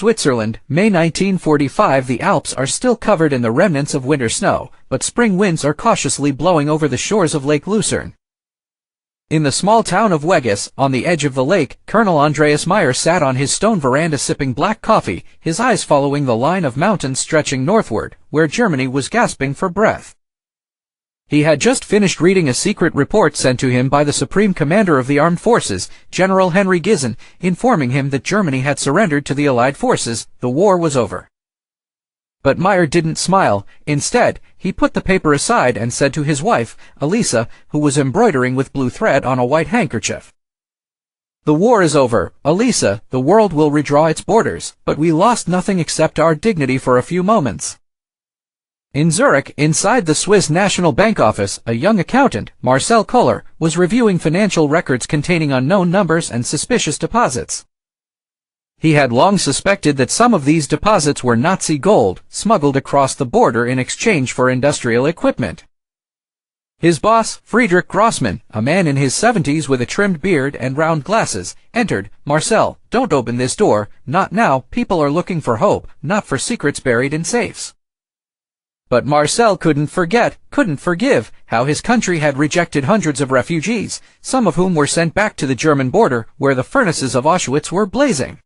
Switzerland, May 1945. The Alps are still covered in the remnants of winter snow, but spring winds are cautiously blowing over the shores of Lake Lucerne. In the small town of Weggis, on the edge of the lake, Colonel Andreas Meyer sat on his stone veranda sipping black coffee, his eyes following the line of mountains stretching northward, where Germany was gasping for breath. He had just finished reading a secret report sent to him by the Supreme Commander of the Armed Forces, General Henry Gizen, informing him that Germany had surrendered to the Allied forces. The war was over. But Meyer didn't smile. Instead, he put the paper aside and said to his wife, Elisa, who was embroidering with blue thread on a white handkerchief, "The war is over, Elisa, the world will redraw its borders, but we lost nothing except our dignity for a few moments." In Zurich, inside the Swiss National Bank office, a young accountant, Marcel Koller, was reviewing financial records containing unknown numbers and suspicious deposits. He had long suspected that some of these deposits were Nazi gold, smuggled across the border in exchange for industrial equipment. His boss, Friedrich Grossmann, a man in his 70s with a trimmed beard and round glasses, entered. "Marcel, don't open this door, not now. People are looking for hope, not for secrets buried in safes." But Marcel couldn't forgive, how his country had rejected hundreds of refugees, some of whom were sent back to the German border, where the furnaces of Auschwitz were blazing.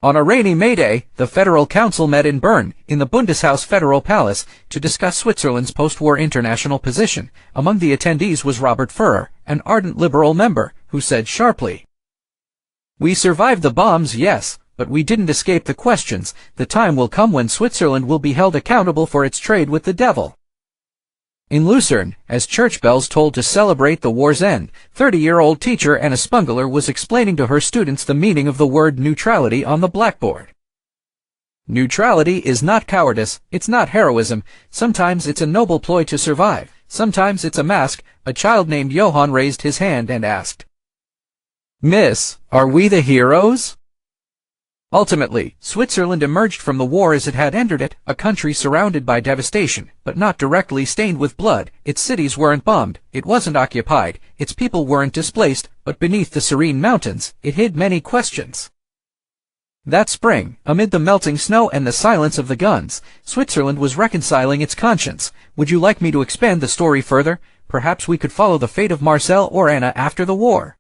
On a rainy May Day, the Federal Council met in Bern, in the Bundeshaus Federal Palace, to discuss Switzerland's post-war international position. Among the attendees was Robert Führer, an ardent liberal member, who said sharply, "We survived the bombs, yes, but we didn't escape the questions. The time will come when Switzerland will be held accountable for its trade with the devil." In Lucerne, as church bells tolled to celebrate the war's end, 30-year-old teacher Anna Spungler was explaining to her students the meaning of the word neutrality on the blackboard. Neutrality is not cowardice, it's not heroism. Sometimes it's a noble ploy to survive, sometimes it's a mask. A child named Johann raised his hand and asked, "Miss, are we the heroes?" Ultimately, Switzerland emerged from the war as it had entered it, a country surrounded by devastation, but not directly stained with blood. Its cities weren't bombed, it wasn't occupied, its people weren't displaced, but beneath the serene mountains, it hid many questions. That spring, amid the melting snow and the silence of the guns, Switzerland was reconciling its conscience. Would you like me to expand the story further? Perhaps we could follow the fate of Marcel or Anna after the war.